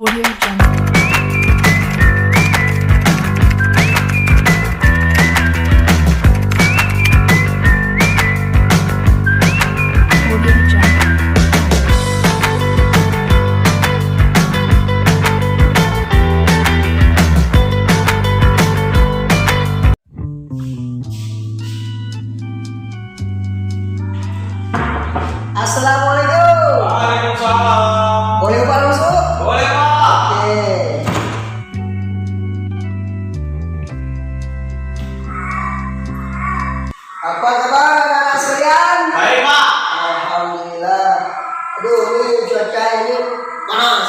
Audio Jungle. Audio Jungle. Assalamualaikum. Waalaikumsalam. Boleh Pak masuk? Boleh, Pak. Oke. Apa kabar anak sekalian? Baik, Pak. Alhamdulillah. Aduh, ini cuaca ini panas.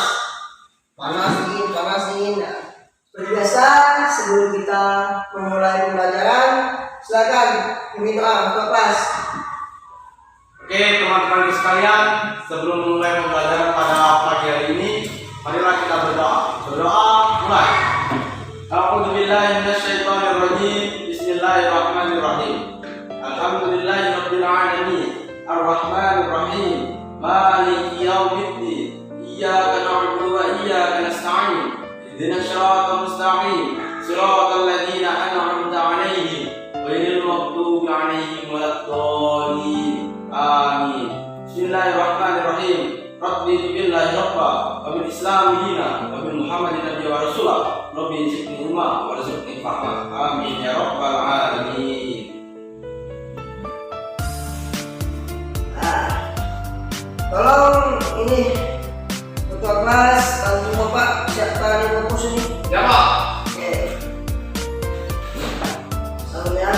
Panas dingin. Nah, seperti biasa, sebelum kita memulai pembelajaran, silakan meminta doa untuk kelas. Oke, teman-teman sekalian, sebelum memulai pembelajaran pada pagi hari ini, marilah kita berdoa. Berdoa, mulai. A'udzubillahi minasyaitonirrajim. Bismillahirrahmanirrahim. Alhamdulillahirabbil alamin. Arrahmanirrahim. Maliki yaumiddin. Iyyaka na'budu wa iyyaka nasta'in. Ihdinas siratal mustaqim. Siratal ladzina an'amta 'alaihim ghairil maghdubi 'alaihim waladdallin. Amin. Bismillahirrahmanirrahim. Rabbi billahi rabba wa bil islam dina wa bil muhammadin nabiyya wa rasulah. Rabbi zidni ilma warzuqni fahma. Amin ya rabbal alamin. Tolong ini ketua kelas, bantu Bapak siapkan di fokus ini. Ya, Pak. Oke. Salam ya.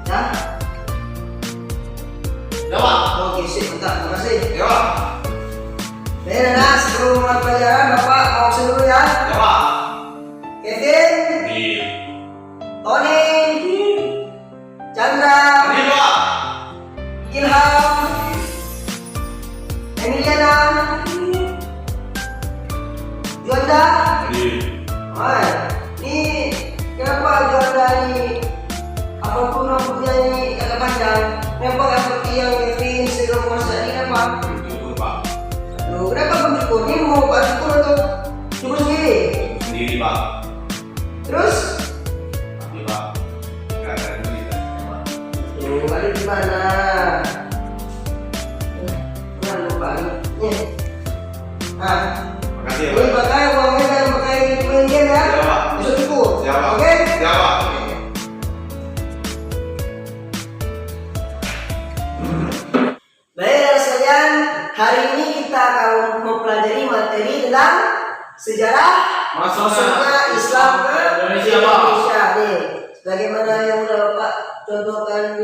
Ya. Ya, Pak. Oke, sip, mantap. Terima kasih. Ya, Pak. Baik, anak, sebelum mulai pelajaran, Bapak mau absen dulu ya. Ya, Pak. Kevin, Di. Tony, Chandra, Di, Pak. Ilham, Emiliana, Juanda. Di. Hai, ini kenapa Juanda ini apapun rambutnya ini agak panjang? Kenapa nggak seperti yang Kevin sebelum masa ini kenapa? Cukur, Pak. Loh, kenapa belum cukur? Ini mau Pak cukur atau cukur sendiri? Sendiri, Pak. Terus? Tapi, Pak, nggak ada duit, Pak. Tuh, ada di mana? Mana lupa ini? Nah, Makasih ya, ini Pak. pakai uangnya dan pakai duitnya ya. Ya, Pak. Bisa cukur. Ya, Pak. Oke? Ya, Pak. Baik, anak sekalian, hari ini kita akan mempelajari materi tentang sejarah masuknya Islam ke Indonesia, Pak. Indonesia. Nih, sebagaimana yang udah Bapak contohkan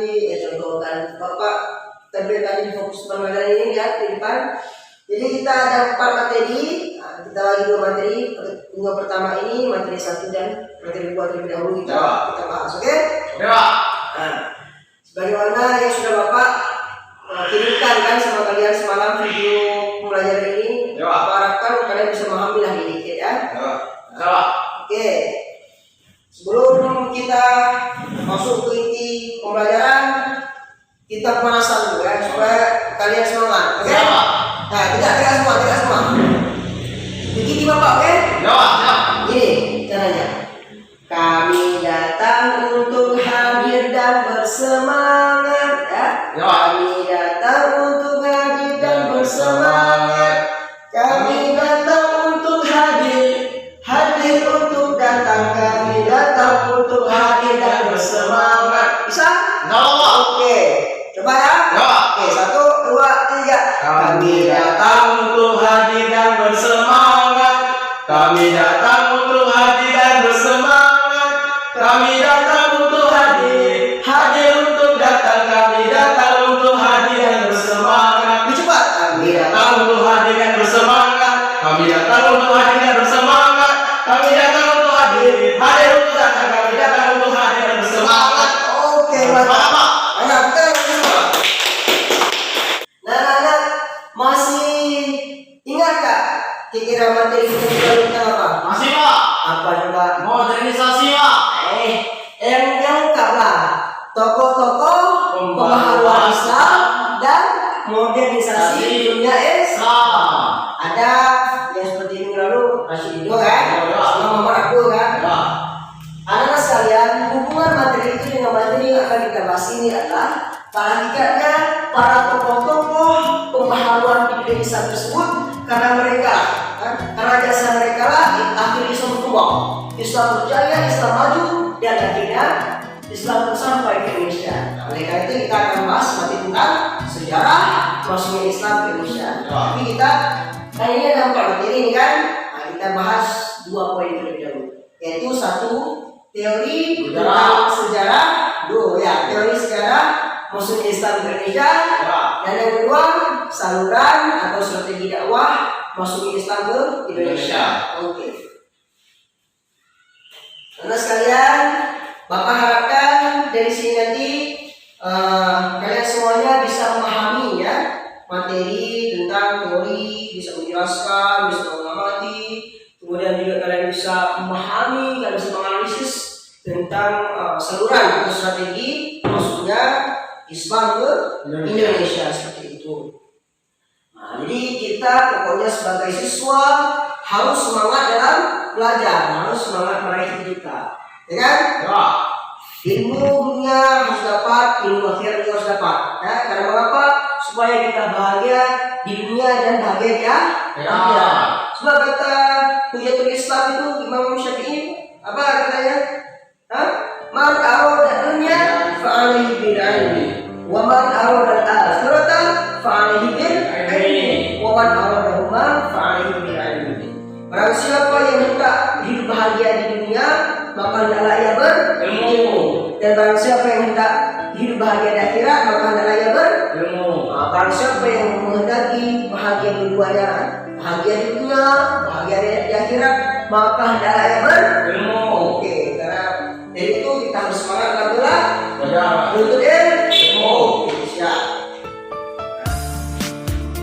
Bapak tampilkan di fokus pembelajaran ini lihat di depan. Jadi kita ada 4 materi. Nah, kita lagi 2 materi. Minggu pertama ini materi 1 dan materi 2 terlebih dahulu kita Ya. bahas, oke? Oke, Pak. Nah, sebagaimana yang sudah Bapak kirimkan kan sama kalian semalam video pembelajaran ini, Ya. Bapak harapkan kalian bisa memahami lah dikit ya. Ya, Pak. Oke, sebelum kita masuk ke inti pembelajaran, kita pemanasan dulu ya supaya kalian semangat. Oke? Ya, Pak. Nah, tidak semua. Begini Bapak, oke? Ya, Pak. Ya. Ini caranya. Kami datang untuk hadir dan bersemangat ya. Ya. Kami datang untuk hadir dan bersemangat. Kami datang untuk hadir untuk datang. Kami datang untuk hadir dan bersemangat. Bisa? Ya, Pak. Oke, coba ya. Ya. Oke, 1, 2, 3. Kami datang untuk hadir dan bersemangat. Kami datang untuk hadir dan bersemangat. modernisasi Pak. Yang lengkap lah. Tokoh-tokoh pemahaman Islam dan modernisasi dunia Islam. Ada yang seperti minggu lalu Rasidido kan, sama Muhammad Abdul kan. Anak-anak sekalian, hubungan materi itu dengan materi yang akan kita bahas ini adalah pada hakikatnya para tokoh-tokoh pemahaman Indonesia tersebut karena mereka kan, karena jasa mereka lah akhir Islam berkembang, Islam berjaya, Islam maju, dan akhirnya Islam sampai ke Indonesia. Nah, oleh karena itu kita akan bahas nanti tentang sejarah masuknya Islam ke Indonesia. Tapi kita kali ini ada 4 materi ini kan. Nah, kita bahas 2 poin terlebih dahulu, yaitu 1 teori tentang sejarah, teori sejarah masuknya Islam ke Indonesia, dan yang kedua saluran atau strategi dakwah masuknya Islam ke Indonesia. Oke. Karena sekalian, Bapak harapkan dari sini nanti kalian semuanya bisa memahami ya materi tentang teori, bisa menjelaskan, bisa mengamati, kemudian juga kalian bisa memahami, kalian bisa menganalisis tentang saluran atau strategi masuknya Islam ke Indonesia seperti itu. Nah, jadi kita pokoknya sebagai siswa harus semangat dalam belajar, harus semangat meraih cita-cita, ya kan? Ilmu dunia harus dapat, ilmu akhirat juga harus dapat. Ya, karena mengapa? Supaya kita bahagia di dunia dan bahagia di akhirat. Sebab kata Hujatul Islam itu Imam Syafi'i apa katanya? Man arada dunya fa'alaihi bil ilmi, wa man arada al-akhirata fa'alaihi bil ilmi, wa man aradahuma fa'alaihi bil ilmi. Barang siapa yang hendak hidup bahagia di dunia, maka hendaklah ia berilmu. Dan barang siapa yang hendak hidup bahagia di akhirat, maka hendaklah ia berilmu. Barang siapa yang menghendaki bahagia keduanya, bahagia di dunia, bahagia di akhirat, maka hendaklah ia berilmu. Oke, karena dari itu kita harus semangat dalam menuntut ilmu. Siap.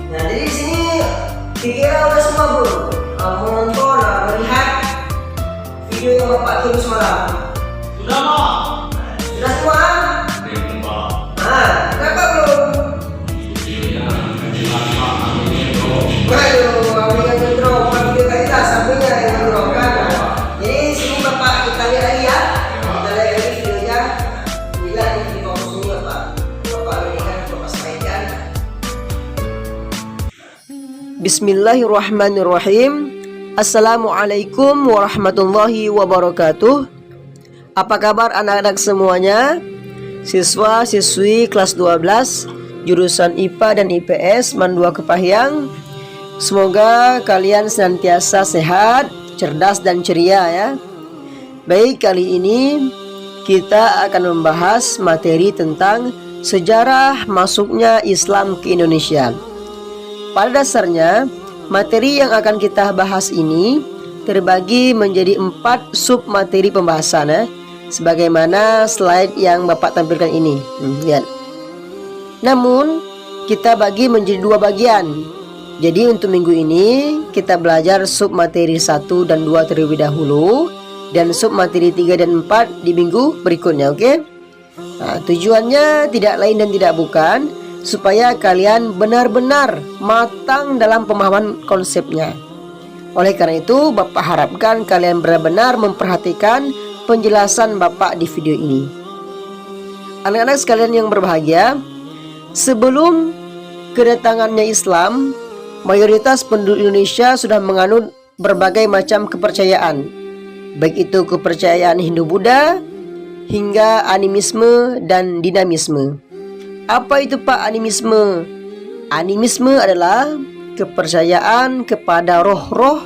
Nah, jadi di sini dikira udah semua belum menonton, melihat video yang Bapak kirim semalam? Sudah Pak. Sudah semua? Belum Pak. Nah, kenapa belum? Videonya jelas Pak, anunya bro. Waduh, ambilnya intro, bukan video kualitas, sampingnya yang intro kan. Jadi sini Bapak kita lihat lagi ya. Kita lihat lagi videonya. Bila ini di bawah sini Bapak ini kan Bapak sampaikan. Bismillahirrahmanirrahim. Assalamualaikum warahmatullahi wabarakatuh. Apa kabar anak-anak semuanya? Siswa-siswi kelas 12 jurusan IPA dan IPS MAN 2 Kepahyang. Semoga kalian senantiasa sehat, cerdas dan ceria ya. Baik, kali ini kita akan membahas materi tentang sejarah masuknya Islam ke Indonesia. Pada dasarnya, materi yang akan kita bahas ini terbagi menjadi 4 sub materi pembahasan ya, sebagaimana slide yang Bapak tampilkan ini. Lihat. Namun kita bagi menjadi 2 bagian. Jadi untuk minggu ini kita belajar sub materi 1 dan 2 terlebih dahulu, dan sub materi 3 dan 4 di minggu berikutnya, oke? Nah, tujuannya tidak lain dan tidak bukan supaya kalian benar-benar matang dalam pemahaman konsepnya. Oleh karena itu, Bapak harapkan kalian benar-benar memperhatikan penjelasan Bapak di video ini. Anak-anak sekalian yang berbahagia, sebelum kedatangannya Islam, mayoritas penduduk Indonesia sudah menganut berbagai macam kepercayaan, baik itu kepercayaan Hindu-Buddha hingga animisme dan dinamisme. Apa itu Pak animisme? Animisme adalah kepercayaan kepada roh-roh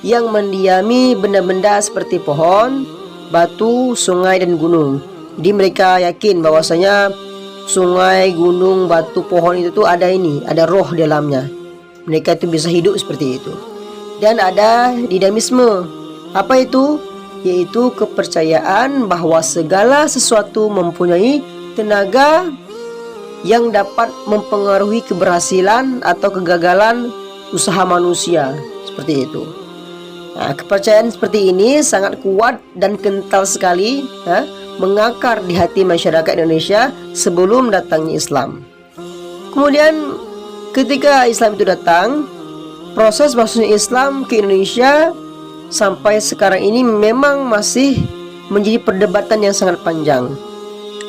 yang mendiami benda-benda seperti pohon, batu, sungai, dan gunung. Jadi mereka yakin bahwasanya sungai, gunung, batu, pohon itu tuh ada roh di dalamnya. Mereka itu bisa hidup seperti itu. Dan ada dinamisme. Apa itu? Yaitu kepercayaan bahwa segala sesuatu mempunyai tenaga yang dapat mempengaruhi keberhasilan atau kegagalan usaha manusia, seperti itu. Nah, kepercayaan seperti ini sangat kuat dan kental sekali mengakar di hati masyarakat Indonesia sebelum datangnya Islam. Kemudian ketika Islam itu datang, proses masuknya Islam ke Indonesia sampai sekarang ini memang masih menjadi perdebatan yang sangat panjang.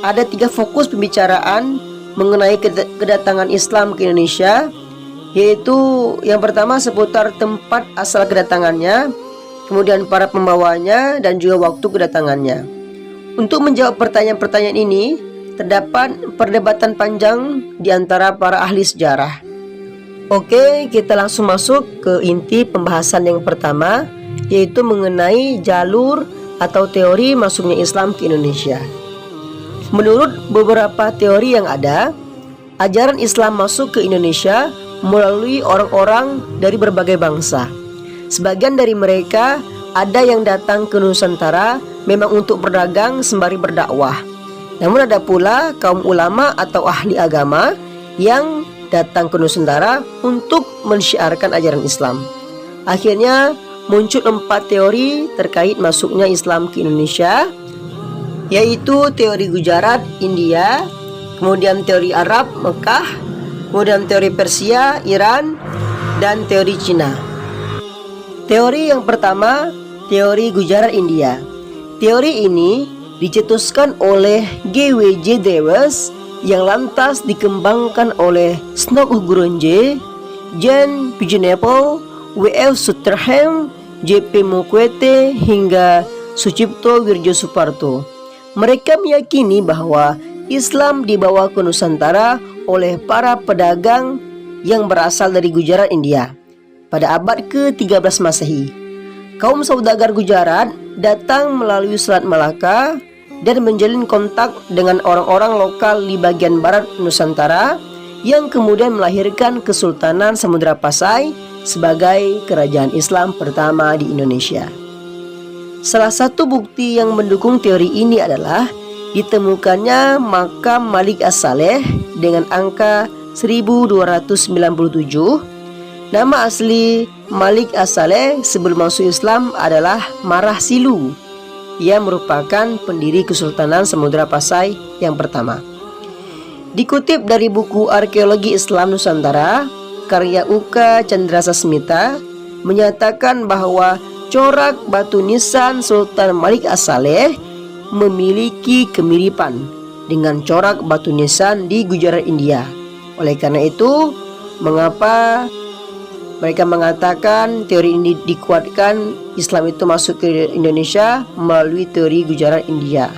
Ada 3 fokus pembicaraan mengenai kedatangan Islam ke Indonesia, yaitu yang pertama seputar tempat asal kedatangannya, kemudian para pembawanya, dan juga waktu kedatangannya. Untuk menjawab pertanyaan-pertanyaan ini, terdapat perdebatan panjang di antara para ahli sejarah. Oke, kita langsung masuk ke inti pembahasan yang pertama, yaitu mengenai jalur atau teori masuknya Islam ke Indonesia. Menurut beberapa teori yang ada, ajaran Islam masuk ke Indonesia melalui orang-orang dari berbagai bangsa. Sebagian dari mereka ada yang datang ke Nusantara memang untuk berdagang sembari berdakwah. Namun ada pula kaum ulama atau ahli agama yang datang ke Nusantara untuk mensyiarkan ajaran Islam. Akhirnya muncul 4 teori terkait masuknya Islam ke Indonesia, yaitu teori Gujarat, India, kemudian teori Arab, Mekah, kemudian teori Persia, Iran, dan teori Cina. Teori yang pertama, teori Gujarat India. Teori ini dicetuskan oleh G.W.J. Dewes yang lantas dikembangkan oleh Snow Gurunje, Jan Pigeonapple, W.F. Sutherland, J.P. Mukwete, hingga Sucipto Wirjo Suparto. Mereka meyakini bahwa Islam dibawa ke Nusantara oleh para pedagang yang berasal dari Gujarat, India pada abad ke-13 Masehi. Kaum saudagar Gujarat datang melalui Selat Malaka dan menjalin kontak dengan orang-orang lokal di bagian barat Nusantara yang kemudian melahirkan Kesultanan Samudra Pasai sebagai kerajaan Islam pertama di Indonesia. Salah satu bukti yang mendukung teori ini adalah ditemukannya makam Malik As-Saleh dengan angka 1297. Nama asli Malik As-Saleh sebelum masuk Islam adalah Marah Silu, yang merupakan pendiri Kesultanan Samudra Pasai yang pertama. Dikutip dari buku Arkeologi Islam Nusantara karya Uka Chandrasasmita menyatakan bahwa corak batu nisan Sultan Malik As-Saleh memiliki kemiripan dengan corak batu nisan di Gujarat, India. Oleh karena itu, mengapa mereka mengatakan teori ini dikuatkan Islam itu masuk ke Indonesia melalui teori Gujarat India.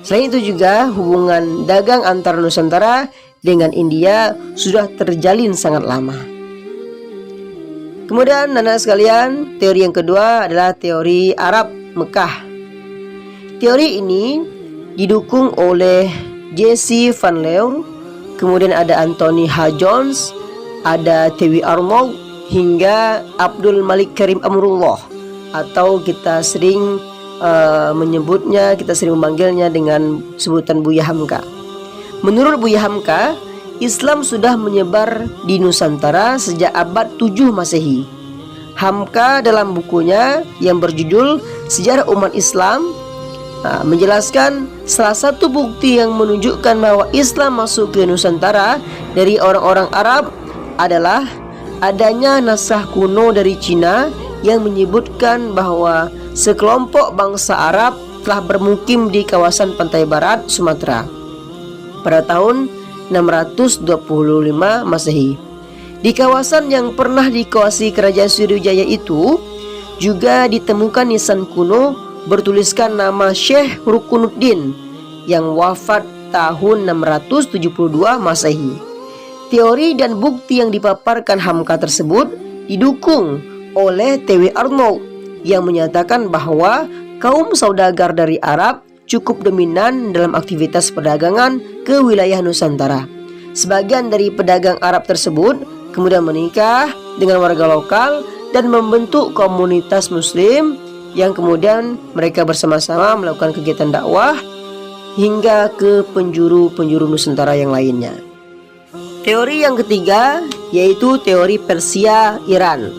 Selain itu juga hubungan dagang antara Nusantara dengan India sudah terjalin sangat lama. Kemudian anak sekalian, teori yang kedua adalah teori Arab Mekah. Teori ini didukung oleh Jesse Van Leeuw, kemudian ada Anthony H. Jones, ada T.W. Arnold, hingga Abdul Malik Karim Amrullah, atau kita sering memanggilnya dengan sebutan Buya Hamka. Menurut Buya Hamka, Islam sudah menyebar di Nusantara sejak abad 7 Masehi. Hamka dalam bukunya yang berjudul Sejarah Umat Islam menjelaskan salah satu bukti yang menunjukkan bahwa Islam masuk ke Nusantara dari orang-orang Arab adalah adanya naskah kuno dari Cina yang menyebutkan bahwa sekelompok bangsa Arab telah bermukim di kawasan pantai barat Sumatera pada tahun 625 Masehi. Di kawasan yang pernah dikuasai kerajaan Sriwijaya itu juga ditemukan nisan kuno bertuliskan nama Syekh Rukunuddin yang wafat tahun 672 Masehi. Teori dan bukti yang dipaparkan Hamka tersebut didukung oleh T.W. Arnold yang menyatakan bahwa kaum saudagar dari Arab cukup dominan dalam aktivitas perdagangan ke wilayah Nusantara. Sebagian dari pedagang Arab tersebut kemudian menikah dengan warga lokal dan membentuk komunitas Muslim yang kemudian mereka bersama-sama melakukan kegiatan dakwah hingga ke penjuru-penjuru Nusantara yang lainnya. Teori yang ketiga yaitu teori Persia Iran.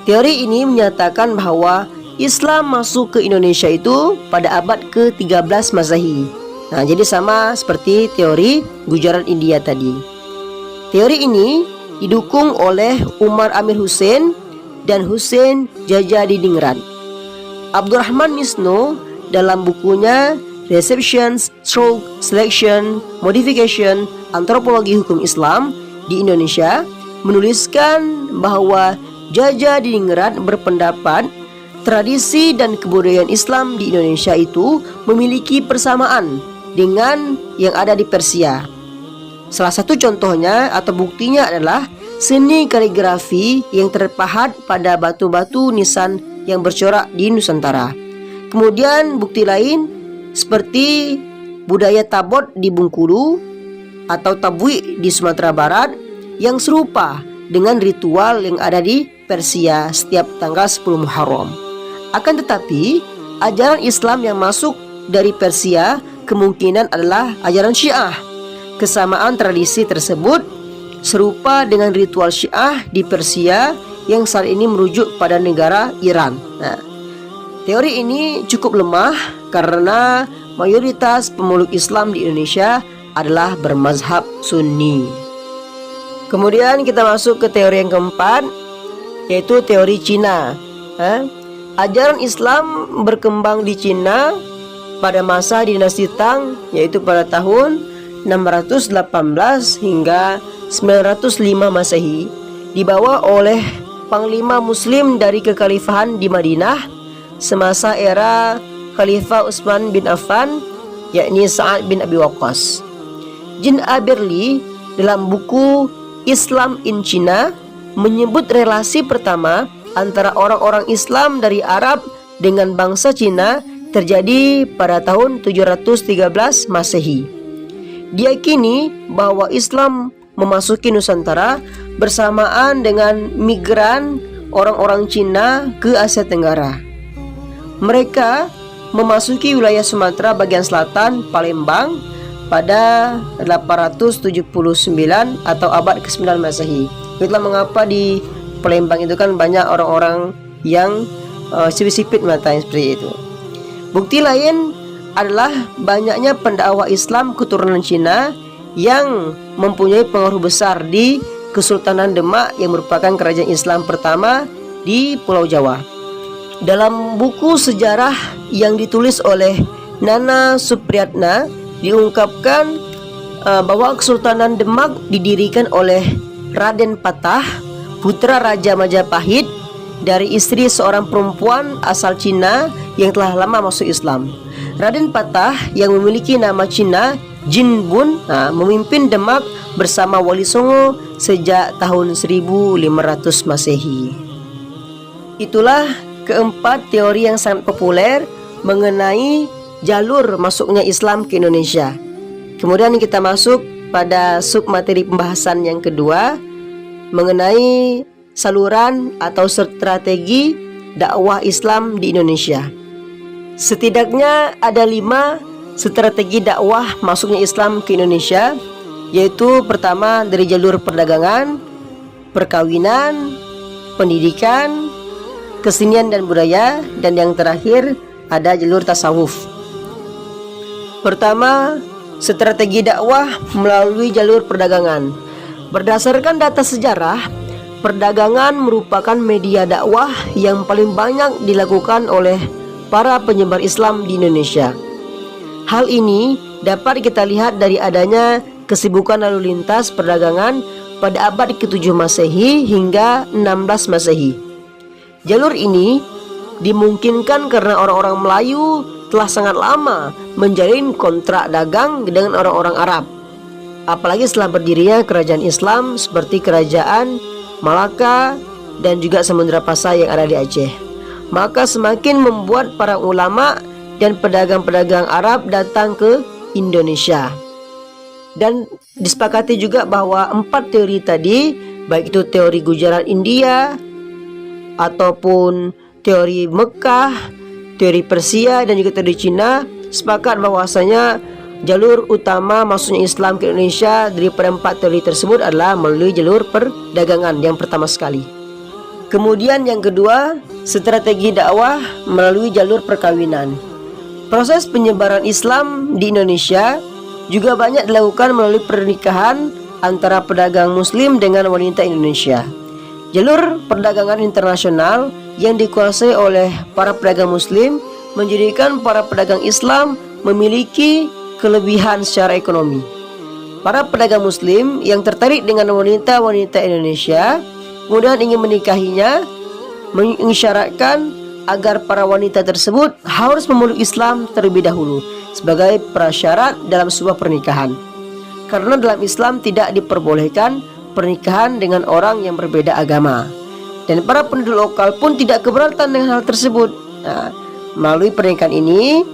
Teori ini menyatakan bahwa Islam masuk ke Indonesia itu pada abad ke-13 Masehi. Nah, jadi sama seperti teori Gujarat India tadi. Teori ini didukung oleh Umar Amir Hussein dan Hussein Jajadiningrat. Abdurrahman Misno dalam bukunya Receptions, Stroke, Selection, Modification, Antropologi Hukum Islam di Indonesia menuliskan bahwa Jajadiningrat berpendapat tradisi dan kebudayaan Islam di Indonesia itu memiliki persamaan dengan yang ada di Persia. Salah satu contohnya atau buktinya adalah seni kaligrafi yang terpahat pada batu-batu nisan yang bercorak di Nusantara. Kemudian bukti lain seperti budaya tabot di Bengkulu atau tabwi di Sumatera Barat yang serupa dengan ritual yang ada di Persia setiap tanggal 10 Muharram. Akan tetapi, ajaran Islam yang masuk dari Persia kemungkinan adalah ajaran Syiah. Kesamaan tradisi tersebut serupa dengan ritual Syiah di Persia yang saat ini merujuk pada negara Iran. Nah, teori ini cukup lemah karena mayoritas pemeluk Islam di Indonesia adalah bermazhab Sunni. Kemudian kita masuk ke teori yang keempat, yaitu teori Cina. Ajaran Islam berkembang di Cina pada masa dinasti Tang, yaitu pada tahun 618 hingga 905 Masehi, dibawa oleh panglima muslim dari kekhalifahan di Madinah semasa era Khalifah Utsman bin Affan, yakni Sa'ad bin Abi Waqqas. Jean Aberli dalam buku Islam in China menyebut relasi pertama antara orang-orang Islam dari Arab dengan bangsa Cina terjadi pada tahun 713 Masehi. Diyakini bahwa Islam memasuki Nusantara bersamaan dengan migran orang-orang Cina ke Asia Tenggara. Mereka memasuki wilayah Sumatera bagian selatan, Palembang, pada 879 atau abad ke-9 Masehi. Itulah mengapa di Palembang itu kan banyak orang-orang yang sipit-sipit matanya seperti itu. Bukti lain adalah banyaknya pendakwah Islam keturunan Cina yang mempunyai pengaruh besar di Kesultanan Demak yang merupakan kerajaan Islam pertama di Pulau Jawa. Dalam buku sejarah yang ditulis oleh Nana Supriyatna diungkapkan bahwa Kesultanan Demak didirikan oleh Raden Patah, putra Raja Majapahit, dari istri seorang perempuan asal Cina yang telah lama masuk Islam. Raden Patah yang memiliki nama Cina Jin Bun memimpin Demak bersama Wali Songo sejak tahun 1500 Masehi. Itulah keempat teori yang sangat populer mengenai jalur masuknya Islam ke Indonesia. Kemudian kita masuk pada submateri pembahasan yang kedua mengenai saluran atau strategi dakwah Islam di Indonesia. Setidaknya ada 5 strategi dakwah masuknya Islam ke Indonesia, yaitu pertama dari jalur perdagangan, perkawinan, pendidikan, kesenian dan budaya, dan yang terakhir ada jalur tasawuf. Pertama, strategi dakwah melalui jalur perdagangan. Berdasarkan data sejarah, perdagangan merupakan media dakwah yang paling banyak dilakukan oleh para penyebar Islam di Indonesia. Hal ini dapat kita lihat dari adanya kesibukan lalu lintas perdagangan pada abad ke-7 Masehi hingga 16 Masehi. Jalur ini dimungkinkan karena orang-orang Melayu telah sangat lama menjalin kontrak dagang dengan orang-orang Arab. Apalagi setelah berdirinya kerajaan Islam seperti kerajaan Malaka dan juga Samudra Pasai yang ada di Aceh. Maka semakin membuat para ulama dan pedagang-pedagang Arab datang ke Indonesia. Dan disepakati juga bahwa 4 teori tadi, baik itu teori Gujarat India ataupun teori Mekah, teori Persia dan juga teori Cina, sepakat bahwasanya jalur utama masuknya Islam ke Indonesia daripada 4 teori tersebut adalah melalui jalur perdagangan yang pertama sekali. Kemudian yang kedua, strategi dakwah melalui jalur perkawinan. Proses penyebaran Islam di Indonesia juga banyak dilakukan melalui pernikahan antara pedagang muslim dengan wanita Indonesia. Jalur perdagangan internasional yang dikuasai oleh para pedagang muslim menjadikan para pedagang Islam memiliki kelebihan secara ekonomi. Para pedagang muslim yang tertarik dengan wanita-wanita Indonesia kemudian ingin menikahinya, mengisyaratkan agar para wanita tersebut harus memeluk Islam terlebih dahulu sebagai prasyarat dalam sebuah pernikahan. Karena dalam Islam tidak diperbolehkan pernikahan dengan orang yang berbeda agama. Dan para penduduk lokal pun tidak keberatan dengan hal tersebut. Nah, melalui pernikahan ini,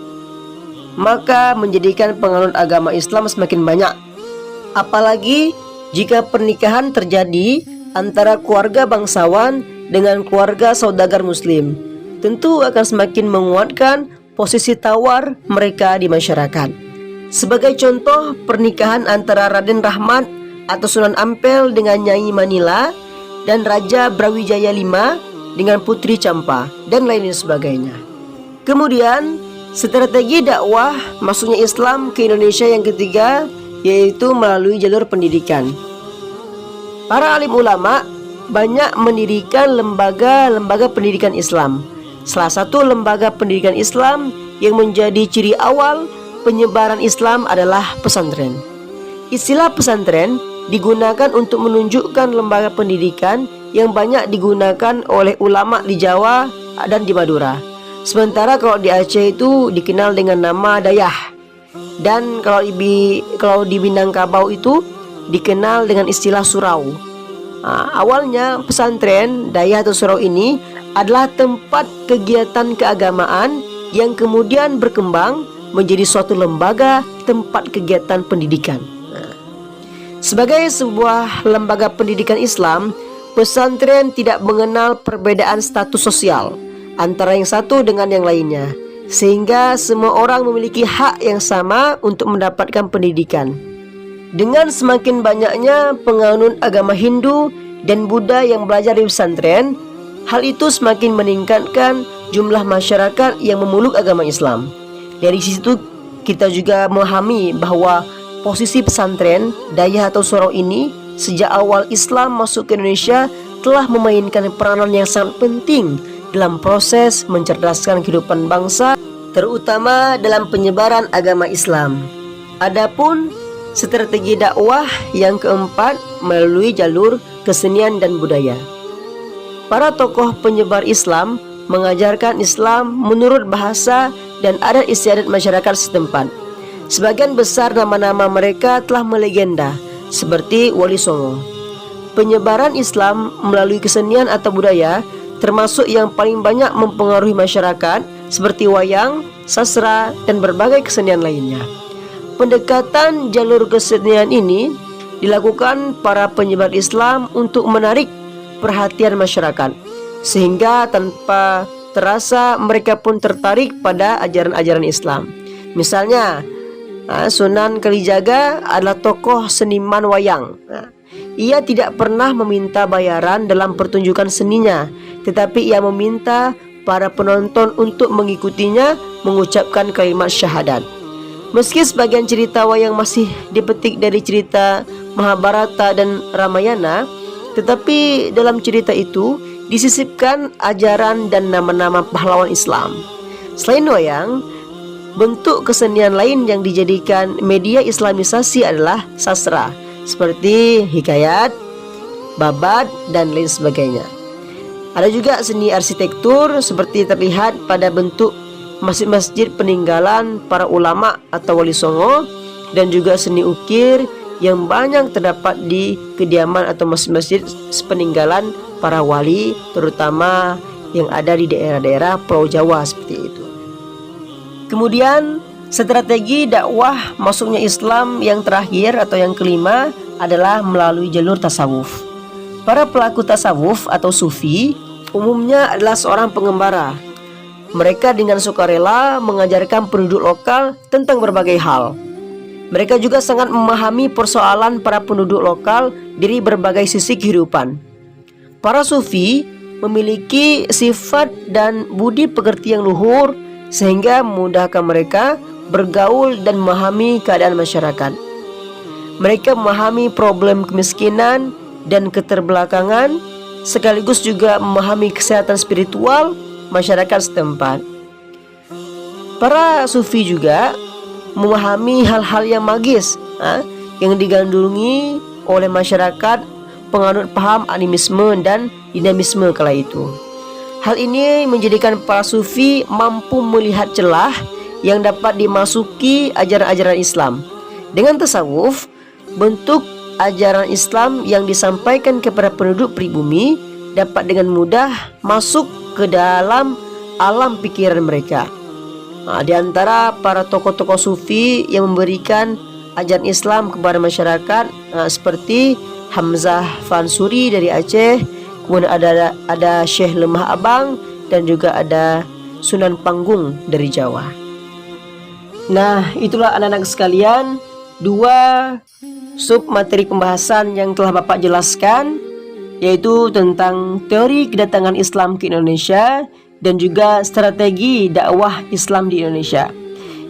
maka menjadikan penganut agama Islam semakin banyak. Apalagi jika pernikahan terjadi antara keluarga bangsawan dengan keluarga saudagar muslim, tentu akan semakin menguatkan posisi tawar mereka di masyarakat. Sebagai contoh, pernikahan antara Raden Rahmat atau Sunan Ampel dengan Nyai Manila dan Raja Brawijaya V dengan Putri Campa dan lain sebagainya. Kemudian, strategi dakwah masuknya Islam ke Indonesia yang ketiga yaitu melalui jalur pendidikan. Para alim ulama banyak mendirikan lembaga-lembaga pendidikan Islam. Salah satu lembaga pendidikan Islam yang menjadi ciri awal penyebaran Islam adalah pesantren. Istilah pesantren digunakan untuk menunjukkan lembaga pendidikan yang banyak digunakan oleh ulama di Jawa dan di Madura. Sementara kalau di Aceh itu dikenal dengan nama Dayah. Dan kalau di Minangkabau itu dikenal dengan istilah surau. Awalnya pesantren Dayah atau surau ini adalah tempat kegiatan keagamaan yang kemudian berkembang menjadi suatu lembaga tempat kegiatan pendidikan. Sebagai sebuah lembaga pendidikan Islam, pesantren tidak mengenal perbedaan status sosial antara yang satu dengan yang lainnya, sehingga semua orang memiliki hak yang sama untuk mendapatkan pendidikan. Dengan semakin banyaknya penganut agama Hindu dan Buddha yang belajar di pesantren, hal itu semakin meningkatkan jumlah masyarakat yang memeluk agama Islam. Dari situ kita juga memahami bahwa posisi pesantren Dayah atau surau ini sejak awal Islam masuk ke Indonesia telah memainkan peranan yang sangat penting dalam proses mencerdaskan kehidupan bangsa, terutama dalam penyebaran agama Islam. Adapun strategi dakwah yang keempat melalui jalur kesenian dan budaya. Para tokoh penyebar Islam mengajarkan Islam menurut bahasa dan adat istiadat masyarakat setempat. Sebagian besar nama-nama mereka telah melegenda, seperti Wali Songo. Penyebaran Islam melalui kesenian atau budaya termasuk yang paling banyak mempengaruhi masyarakat, seperti wayang, sastra, dan berbagai kesenian lainnya. Pendekatan jalur kesenian ini dilakukan para penyebar Islam untuk menarik perhatian masyarakat, sehingga tanpa terasa mereka pun tertarik pada ajaran-ajaran Islam. Misalnya, Sunan Kalijaga adalah tokoh seniman wayang. Ia tidak pernah meminta bayaran dalam pertunjukan seninya, tetapi ia meminta para penonton untuk mengikutinya mengucapkan kalimat syahadat. Meski sebagian cerita wayang masih dipetik dari cerita Mahabharata dan Ramayana, tetapi dalam cerita itu disisipkan ajaran dan nama-nama pahlawan Islam. Selain wayang, bentuk kesenian lain yang dijadikan media islamisasi adalah sastra, seperti hikayat, babat, dan lain sebagainya. Ada juga seni arsitektur seperti terlihat pada bentuk masjid-masjid peninggalan para ulama atau Wali Songo, dan juga seni ukir yang banyak terdapat di kediaman atau masjid-masjid peninggalan para wali, terutama yang ada di daerah-daerah Pulau Jawa seperti itu. Kemudian strategi dakwah masuknya Islam yang terakhir atau yang kelima adalah melalui jalur tasawuf. Para pelaku tasawuf atau sufi umumnya adalah seorang pengembara. Mereka dengan sukarela mengajarkan penduduk lokal tentang berbagai hal. Mereka juga sangat memahami persoalan para penduduk lokal dari berbagai sisi kehidupan. Para sufi memiliki sifat dan budi pekerti yang luhur sehingga memudahkan mereka bergaul dan memahami keadaan masyarakat. Mereka memahami problem kemiskinan dan keterbelakangan, sekaligus juga memahami kesehatan spiritual masyarakat setempat. Para sufi juga memahami hal-hal yang magis yang digandrungi oleh masyarakat penganut paham animisme dan dinamisme kala itu. Hal ini menjadikan para sufi mampu melihat celah yang dapat dimasuki ajaran-ajaran Islam. Dengan tasawuf, bentuk ajaran Islam yang disampaikan kepada penduduk pribumi dapat dengan mudah masuk ke dalam alam pikiran mereka. Di antara para tokoh-tokoh sufi yang memberikan ajaran Islam kepada masyarakat seperti Hamzah Fansuri dari Aceh, kemudian ada Syekh Lemah Abang, dan juga ada Sunan Panggung dari Jawa. Nah, itulah anak-anak sekalian, 2 sub materi pembahasan yang telah Bapak jelaskan, yaitu tentang teori kedatangan Islam ke Indonesia dan juga strategi dakwah Islam di Indonesia.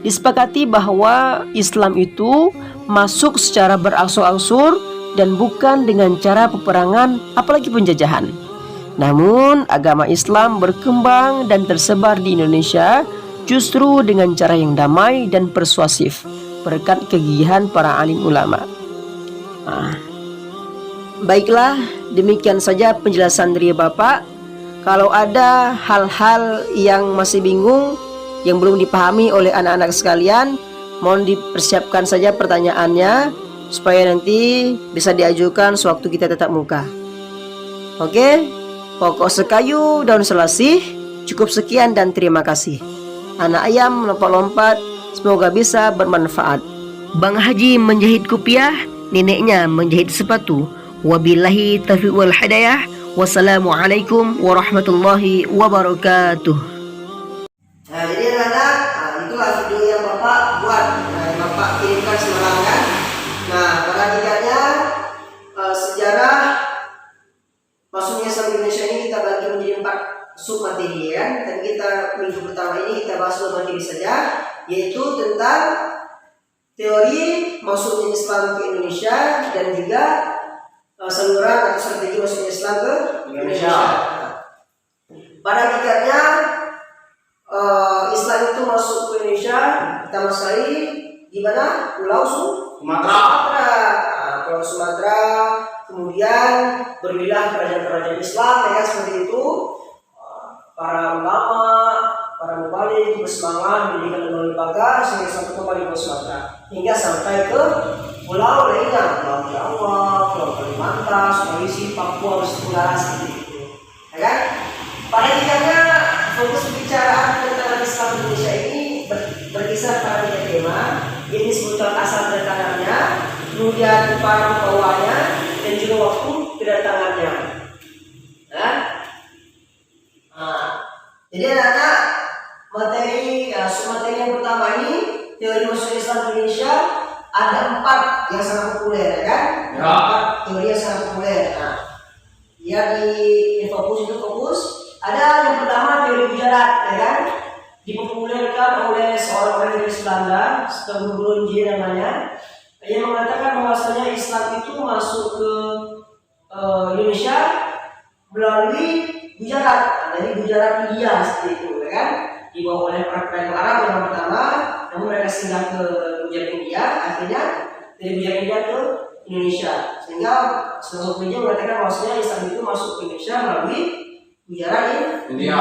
Disepakati bahwa Islam itu masuk secara berangsur-angsur dan bukan dengan cara peperangan apalagi penjajahan. Namun agama Islam berkembang dan tersebar di Indonesia justru dengan cara yang damai dan persuasif berkat kegigihan para alim ulama. Baiklah, demikian saja penjelasan dari Bapak. Kalau ada hal-hal yang masih bingung, yang belum dipahami oleh anak-anak sekalian, mohon dipersiapkan saja pertanyaannya supaya nanti bisa diajukan sewaktu kita tatap muka. Oke, pokok sekayu daun selasih. Cukup sekian dan terima kasih. Anak ayam lompat-lompat, semoga bisa bermanfaat. Bang Haji menjahit kopiah, neneknya menjahit sepatu. Wabillahi taufiq wal hidayah. Wassalamualaikum warahmatullahi wabarakatuh. Nah, jadi anak-anak, itulah video yang Bapak buat. Bapak kirimkan semalam kan. Nah, perhatikannya sejarah masuknya Islam Indonesia ini kita bagi menjadi 4 sub materi kan. Dan kita minggu pertama ini kita bahas 2 materi saja, yaitu tentang teori masuknya Islam ke Indonesia dan juga saluran atau strategi masuknya Islam ke Indonesia. Pada hakikatnya Islam itu masuk ke Indonesia pertama sekali di mana? Pulau Sumatera. Pulau Sumatera. Kemudian berwilayah kerajaan-kerajaan Islam, ya kan, seperti itu. Para ulama, para mubalik bersemangat mendirikan lembaga sehingga sampai kembali ke Sumatera hingga sampai ke pulau lainnya, Pulau Jawa, Pulau Kalimantan, Sulawesi, Papua, Nusa seperti itu. Ya kan? Pada akhirnya fokus pembicaraan tentang Islam Indonesia ini berkisar pada 3 tema, yaitu disebutkan asal kedatangannya, kemudian para pembawanya, dan juga waktu kedatangannya. Jadi anak-anak, materi yang pertama ini teori masuk Islam Indonesia ada 4 yang sangat populer, ya kan? 4 teori yang sangat populer. Dia di fokus itu fokus. Ada yang pertama teori Gujarat, ya kan? Dipopulerkan oleh seorang orang dari Belanda, Stephen J namanya, yang mengatakan bahwasanya Islam itu masuk ke Indonesia melalui Gujarat, dari Gujarat India seperti itu, ya kan? Dibawa oleh para pedagang Arab yang pertama, namun mereka singgah ke Gujarat India, akhirnya dari Gujarat India ke Indonesia, sehingga seluruh media mengatakan bahwasanya Islam itu masuk ke Indonesia melalui Gujarat India,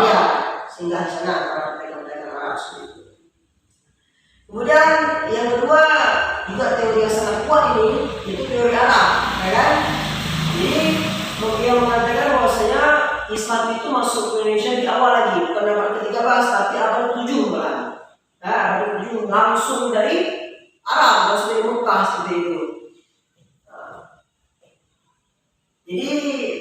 sehingga di sana para pedagang Arab seperti itu. Kemudian yang kedua juga teori yang sangat kuat ini, yaitu teori Arab, ya kan? Jadi dia mengatakan bahwasanya Islam itu masuk ke Indonesia di awal lagi, bukan abad ke-13 tapi abad ke-7 bahkan. Abad ke-7 langsung dari Arab, langsung dari Mekah seperti itu. Jadi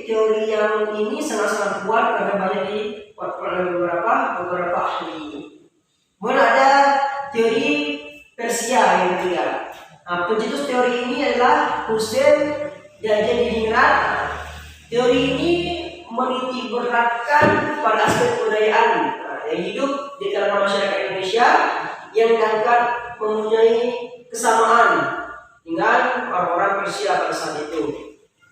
teori yang ini sangat-sangat kuat karena banyak dikuatkan oleh beberapa ahli. Kemudian ada teori Persia yang ketiga. Pencetus teori ini adalah Hussein Jajadiningrat. Teori ini menitik beratkan pada aspek kebudayaan yang hidup di kalangan masyarakat Indonesia yang dianggap mempunyai kesamaan dengan orang-orang Persia pada saat itu.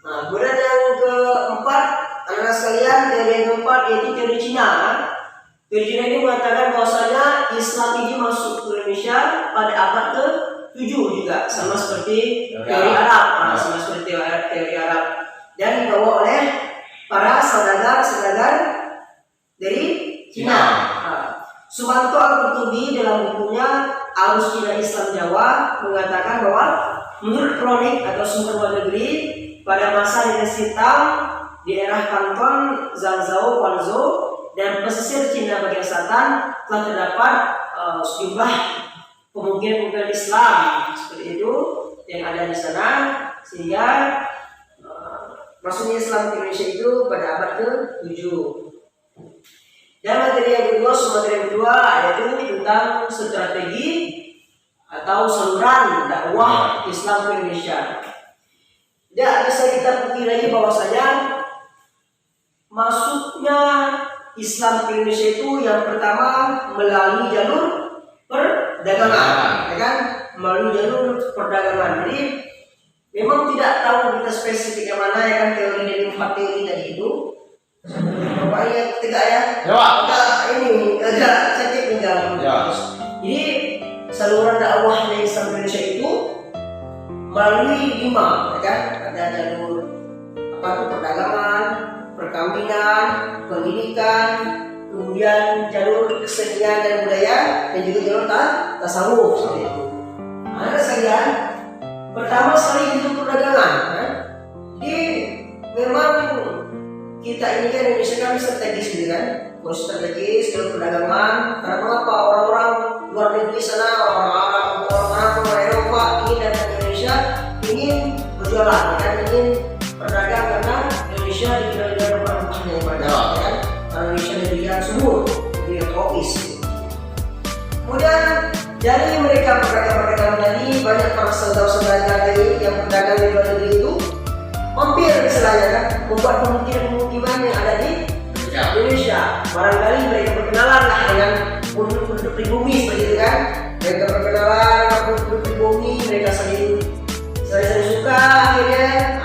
Nah, kemudian yang keempat, anak-anak sekalian, teori yang keempat yaitu teori Cina. Teori Cina ini mengatakan bahwasanya Islam ini masuk ke Indonesia pada abad ke-7 juga, sama seperti teori Arab, sama seperti teori Arab, dan dibawa oleh para saudagar dari Cina. Sumanto Al-Qurtubi dalam bukunya Arus Cina Islam Jawa mengatakan bahwa menurut kronik atau sumber luar negeri pada masa dinasti Tang di era Kanton, Zhangzhou, Guangzhou dan pesisir Cina bagian selatan telah terdapat sejumlah pemukiman Islam seperti itu yang ada di sana, sehingga masuknya Islam ke Indonesia itu pada abad ke-7. Dan materi yang kedua yaitu tentang strategi atau saluran dakwah Islam ke Indonesia. Tidak bisa kita pungkiri lagi bahwasanya masuknya Islam ke Indonesia itu yang pertama melalui jalur perdagangan, ya kan? Melalui jalur perdagangan. Jadi memang tidak tahu kita spesifik yang mana, ya kan, teori dari 4 teori tadi itu. Bapaknya ketiga ya. Ini agak sakit tinggal. Jadi saluran dakwah dari Islam Indonesia itu melalui 5, ya kan? Ada jalur perdagangan, perkawinan, pendidikan, kemudian jalur kesenian dan budaya, dan juga jalur tasawuf seperti itu. Ada sekalian, pertama sekali itu perdagangan. Jadi memang kita ini kan Indonesia kan strategis gitu kan, strategis jalur perdagangan. Karena mengapa orang-orang luar negeri sana, orang-orang Eropa ingin datang ke Indonesia, ingin berjualan, kan, ingin berdagang karena Indonesia dikenal dengan rempah-rempahnya yang banyak, kan? Karena Indonesia negeri sumur, negeri tropis. Kemudian dari mereka pedagang-pedagang tadi, banyak para saudara-saudara dari yang berdagang di luar negeri itu mampir istilahnya kan, membuat pemukiman yang ada di Indonesia. Barangkali mereka berkenalan lah dengan penduduk pribumi seperti itu kan. Mereka berkenalan dengan penduduk pribumi, mereka saling suka,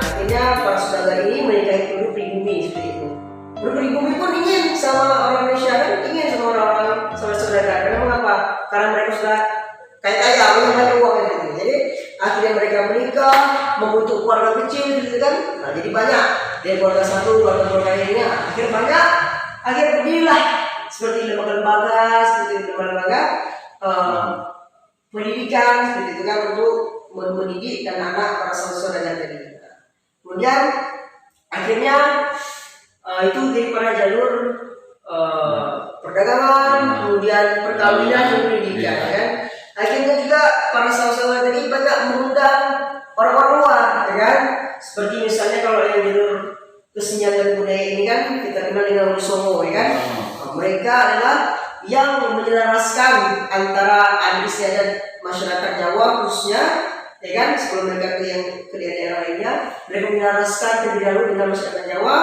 akhirnya para saudara ini menikahi penduduk pribumi seperti itu. Penduduk pribumi pun ingin sama orang Indonesia kan, ingin sama orang-orang saudara-saudara. Karena mengapa? Karena mereka sudah kaya, banyak uang gitu. Jadi akhirnya mereka menikah, membentuk keluarga kecil gitu kan. Nah, jadi banyak dari keluarga satu, keluarga lainnya. Akhirnya banyak, akhirnya berdirilah seperti lembaga-lembaga, pendidikan seperti itu kan, untuk mendidik dan anak para saudara tadi. Kemudian akhirnya itu daripada jalur perdagangan, kemudian perkawinan dan pendidikan, kan. Akhirnya juga para saudara tadi banyak mengundang orang-orang luar, ya kan. Seperti misalnya kalau yang jalur kesenian dan budaya ini kan kita kenal dengan Wali Songo, ya kan. Mereka adalah yang menyelaraskan antara adat istiadat masyarakat Jawa khususnya, ya kan, sebelum mereka ke daerah lainnya, mereka menyelaraskan terlebih dahulu dengan masyarakat Jawa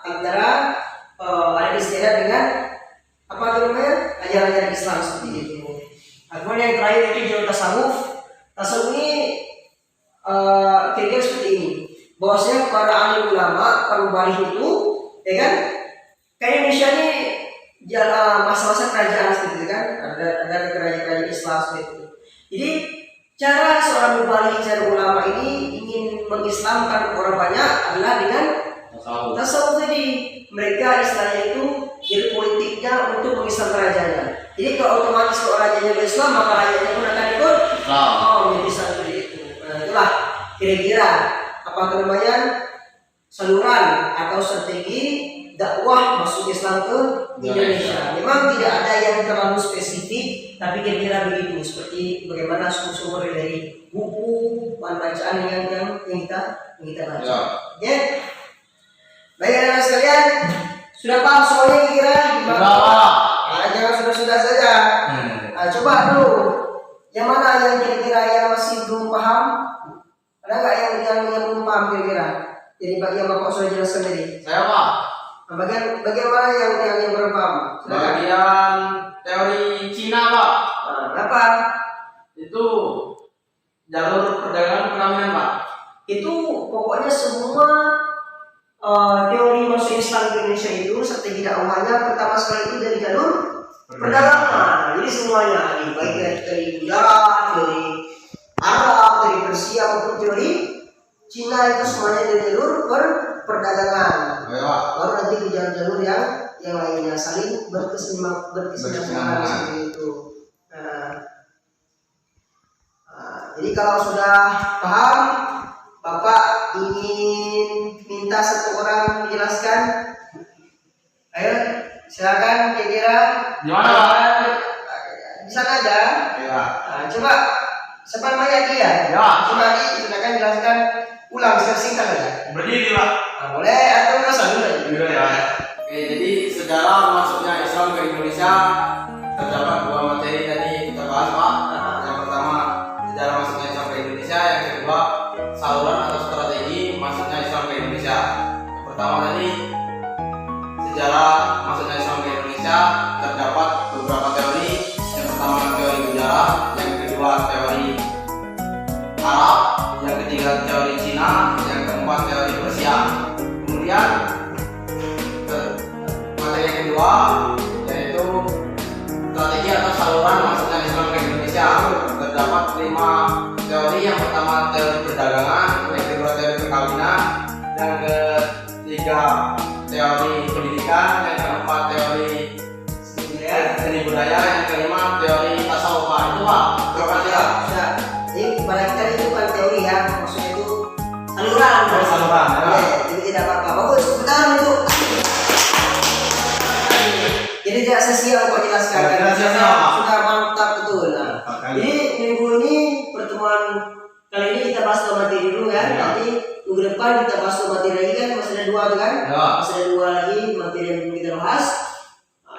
antara adat istiadat dengan apa namanya, ajaran-ajaran Islam seperti itu. Kemudian yang terakhir itu jalur tasawuf. Tasawuf ini kira-kira seperti ini, bahwasanya para alim ulama, para muballigh itu, ya kan, kayak Indonesia ini masa-masa kerajaan seperti itu kan, ada kerajaan Islam seperti itu. Jadi cara seorang muballigh, cara ulama ini ingin mengislamkan orang banyak adalah dengan tasawuf tadi. Mereka istilahnya itu jadi politiknya untuk mengislamkan rajanya. Jadi kalau otomatis kalau rajanya berislam, maka rajanya pun akan ikut menjadi Islam seperti itu. Nah, itulah kira-kira apa namanya saluran atau strategi dakwah masuk Islam ke Indonesia. Memang tidak ada yang terlalu spesifik, tapi kira-kira begitu, seperti bagaimana sumber dari buku bahan bacaan yang kita baca. Oke. Baik anak sekalian, sudah paham soalnya kira? Jangan sudah saja. Coba dulu, yang mana yang kira-kira yang masih belum paham? Ada nggak yang belum paham kira-kira? Jadi bagi yang Bapak sudah jelaskan tadi. Saya Pak. Nah, bagian mana yang berpaham? Silakan. Bagian teori Cina, Pak. Nah, apa? Itu jalur perdagangan perkawinan, Pak. Itu pokoknya semua teori masuk Islam di Indonesia itu strategi dakwahnya pertama sekali itu dari jalur perdagangan. Jadi semuanya, baik dari Buddha, teori Arab, dari Persia maupun teori Cina itu semuanya dari jalur perdagangan. Baru nanti ke jalur yang lainnya saling berkesinambungan seperti itu. Jadi kalau sudah paham, Bapak ingin minta satu orang menjelaskan. Ayo, silakan kira-kira. Di mana, Pak? Di sana aja. Ya. Nah, coba siapa namanya dia? Ya. Coba silakan jelaskan ulang singkat aja. Berdiri, Pak. Nah, boleh atau rasa dulu aja. Dulu ya. Oke, jadi sejarah masuknya Islam ke Indonesia terdapat dua materi tadi kita bahas, Pak. Yang pertama sejarah masuknya Islam ke Indonesia, yang kedua saluran atau strategi masuknya Islam ke Indonesia. Yang pertama tadi sejarah masuknya Islam ke Indonesia terdapat beberapa teori. Yang pertama teori sejarah, yang kedua teori Arab, yang ketiga teori Cina, yang keempat teori Persia. Kemudian materi yang kedua yaitu strategi atau saluran masuknya Islam ke Indonesia. Terdapat 5 teori. Yang pertama teori perdagangan, yang kedua teori perkawinan, yang ketiga teori pendidikan, yang keempat teori seni budaya, yang kelima teori tasawuf. Itu, Pak. Terima kasih, Pak. Sudah. Jadi pada kita itu bukan teori ya, maksudnya itu saluran. Saluran, ya. Oke, jadi tidak apa-apa. Bagus, betul itu. Jadi tidak sia-sia kok jelaskan. Tidak sia-sia. Sudah mantap betul. Nah, jadi minggu ini pertemuan kali ini kita bahas dua materi dulu kan. Ya. Nanti minggu depan kita bahas dua materi lagi kan. Masih ada 2 tuh kan? Ya. Masih ada 2 lagi materi yang belum kita bahas.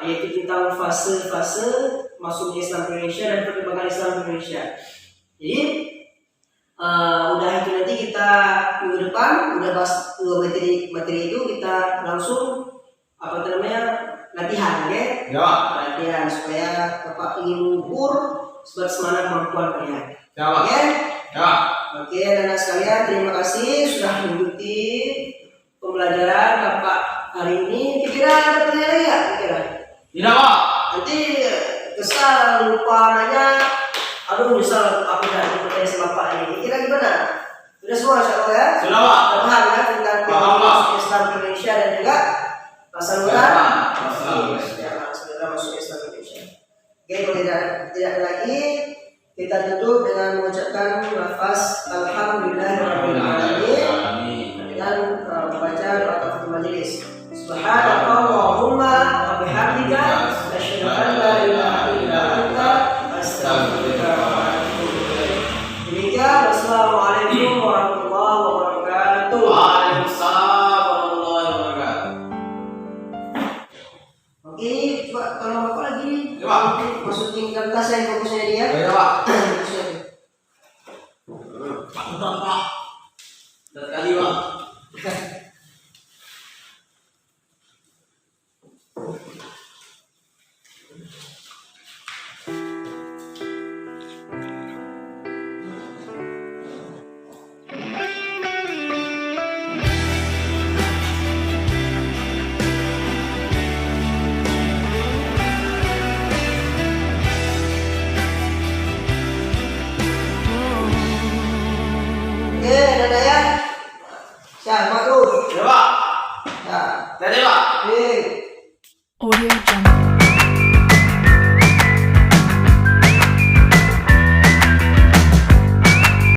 Yaitu tentang fase-fase masuknya Islam ke Indonesia dan perkembangan Islam ke Indonesia. Jadi udah itu nanti kita minggu depan udah bahas 2 materi itu kita langsung latihan, oke? Ya. Latihan supaya Bapak ingin mengukur sebagaimana kemampuan kalian. Ya, Pak. Oke? Ya. Oke, anak sekalian, terima kasih sudah mengikuti pembelajaran Bapak hari ini. Kira ada pertanyaan lagi nggak? Kira? Tidak, Pak. Nanti kesal lupa nanya. Aduh, misal aku tidak pertanyaan sama Bapak ini. Kira gimana? Sudah semua, insya Allah ya? Sudah, Pak. Sudah paham ya tentang Paham, Pak. Islam ke Indonesia dan juga saluran masuk Islam ke Indonesia. Oke, kalau tidak ada lagi, kita tutup dengan mengucapkan lafaz Alhamdulillahirabbil alamin dan membaca doa kafaratul majelis. Subhanakallahumma wa bihamdika asyhadu an la ilaha illa anta astaghfiruka wa atubu ilaik. Demikian, wassalamualaikum warahmatullahi wabarakatuh. Waalaikumsalam warahmatullahi wabarakatuh. Oke, coba kalau Bapak lagi Ya, Pak. masukin kertas yang fokusnya dia. Ya, Pak. Fokusnya dia. Pak. Dan kali, Pak. Oke, dadah ya. Siapa tuh? Ya, Pak. Ya. Jadi, Pak. Oke. Audio Jungle.